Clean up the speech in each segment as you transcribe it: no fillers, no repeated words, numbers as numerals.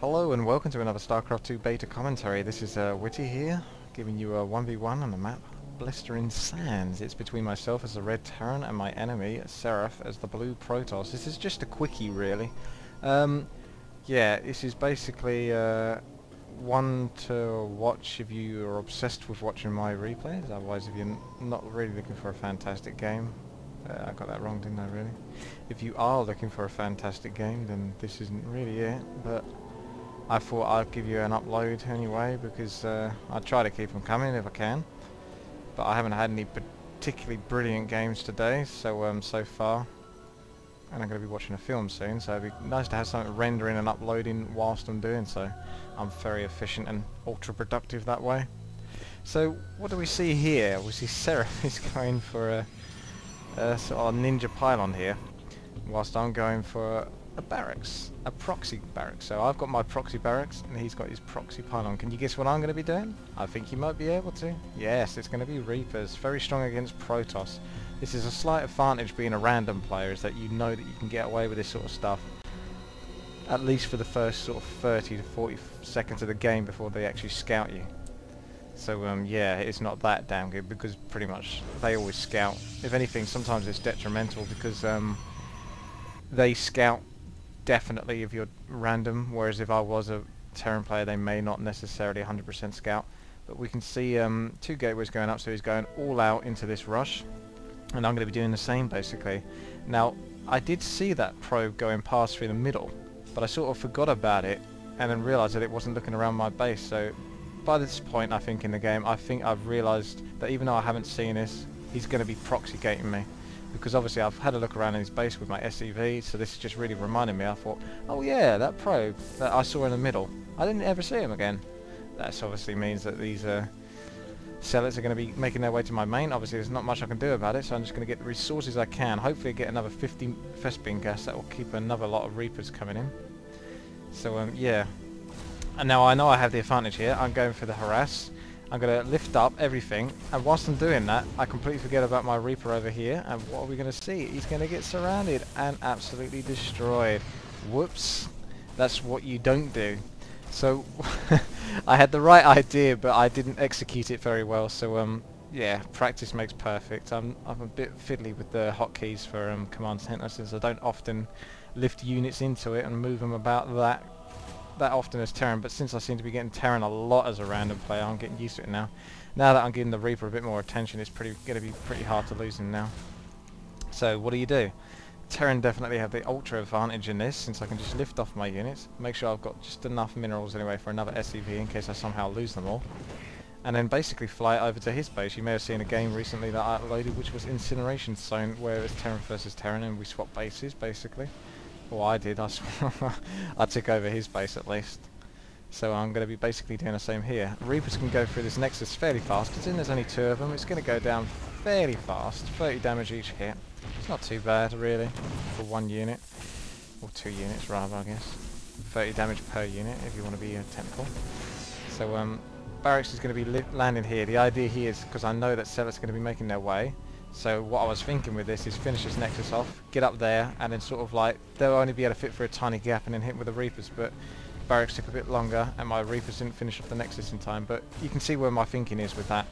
Hello and welcome to another Starcraft 2 beta commentary. This is WTii here, giving you a 1v1 on the map Blistering Sands. It's between myself as the red Terran and my enemy, Seraph, as the blue Protoss. This is just a quickie really. Yeah, this is basically one to watch if you are obsessed with watching my replays. Otherwise, if you're not really looking for a fantastic game, I got that wrong, didn't I really? If you are looking for a fantastic game, then this isn't really it, but I thought I'd give you an upload anyway because I try to keep them coming if I can, but I haven't had any particularly brilliant games today so far, and I'm going to be watching a film soon, so it'd be nice to have something rendering and uploading whilst I'm doing so. I'm very efficient and ultra productive that way. So what do we see here? We see Seraph is going for a sort of ninja pylon here, whilst I'm going for a barracks, a proxy barracks. So I've got my proxy barracks and he's got his proxy pylon. Can you guess what I'm going to be doing? I think you might be able to. Yes, it's going to be Reapers. Very strong against Protoss. This is a slight advantage being a random player, is that you know that you can get away with this sort of stuff, at least for the first sort of 30 to 40 seconds of the game before they actually scout you. So yeah, it's not that damn good because pretty much they always scout. If anything, sometimes it's detrimental because they scout definitely if you're random, whereas if I was a Terran player they may not necessarily 100% scout. But we can see two gateways going up, so he's going all out into this rush, and I'm going to be doing the same basically. Now I did see that probe going past through the middle, but I sort of forgot about it and then realised that it wasn't looking around my base. So by this point I think in the game, I think I've realised that even though I haven't seen this, he's going to be proxy gating me. Because obviously I've had a look around in his base with my SCV, so this is just really reminding me. I thought, oh yeah, that probe that I saw in the middle, I didn't ever see him again. That obviously means that these sellers are going to be making their way to my main. Obviously there's not much I can do about it, so I'm just going to get the resources I can. Hopefully get another 50 Vespene gas, that will keep another lot of Reapers coming in. So yeah. And now I know I have the advantage here. I'm going for the harass. I'm going to lift up everything, and whilst I'm doing that, I completely forget about my Reaper over here, and what are we going to see? He's going to get surrounded and absolutely destroyed. Whoops. That's what you don't do. So, I had the right idea, but I didn't execute it very well, so yeah, practice makes perfect. I'm a bit fiddly with the hotkeys for Command Center, since I don't often lift units into it and move them about that often as Terran, but since I seem to be getting Terran a lot as a random player, I'm getting used to it now. Now that I'm giving the Reaper a bit more attention, it's going to be pretty hard to lose him now. So what do? Terran definitely have the ultra advantage in this, since I can just lift off my units, make sure I've got just enough minerals anyway for another SCV in case I somehow lose them all, and then basically fly it over to his base. You may have seen a game recently that I uploaded which was Incineration Zone, where it was Terran versus Terran and we swapped bases basically. Well, I did. I took over his base at least. So I'm going to be basically doing the same here. Reapers can go through this Nexus fairly fast, because there's only two of them. It's going to go down fairly fast. 30 damage each hit. It's not too bad, really, for one unit. Or two units, rather, I guess. 30 damage per unit, if you want to be technical. So barracks is going to be landing here. The idea here is, because I know that sellers are going to be making their way, so what I was thinking with this is finish this Nexus off, get up there, and then sort of like, they'll only be able to fit for a tiny gap and then hit with the Reapers, but barracks took a bit longer and my Reapers didn't finish off the Nexus in time, but you can see where my thinking is with that.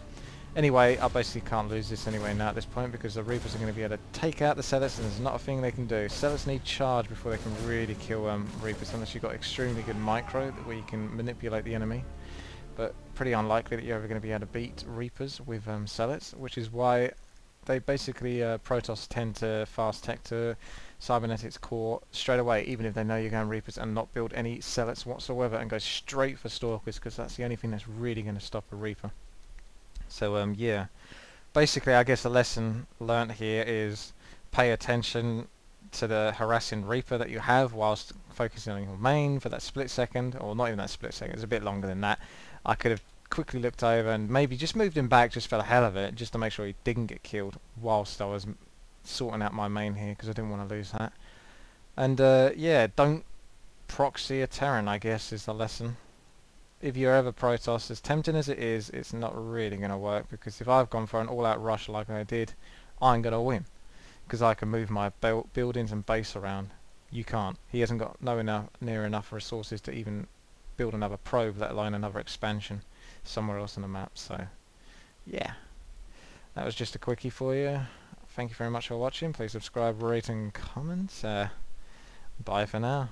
Anyway, I basically can't lose this anyway now at this point, because the Reapers are going to be able to take out the Zealots, and there's not a thing they can do. Zealots need charge before they can really kill Reapers, unless you've got extremely good micro where you can manipulate the enemy. But pretty unlikely that you're ever going to be able to beat Reapers with Zealots, which is why they basically, Protoss tend to fast tech to Cybernetics core straight away, even if they know you're going Reapers, and not build any Zealots whatsoever and go straight for Stalkers, because that's the only thing that's really going to stop a Reaper. So yeah, basically I guess the lesson learnt here is pay attention to the harassing Reaper that you have whilst focusing on your main for that split second, or not even that split second, it's a bit longer than that. I could have quickly looked over and maybe just moved him back just for the hell of it, just to make sure he didn't get killed whilst I was sorting out my main here, because I didn't want to lose that. And yeah, don't proxy a Terran, I guess, is the lesson. If you're ever Protoss, as tempting as it is, it's not really going to work, because if I've gone for an all-out rush like I did, I'm going to win, because I can move my buildings and base around. You can't. He hasn't got near enough resources to even build another probe, let alone another expansion somewhere else on the map. So, yeah. That was just a quickie for you. Thank you very much for watching. Please subscribe, rate and comment. Bye for now.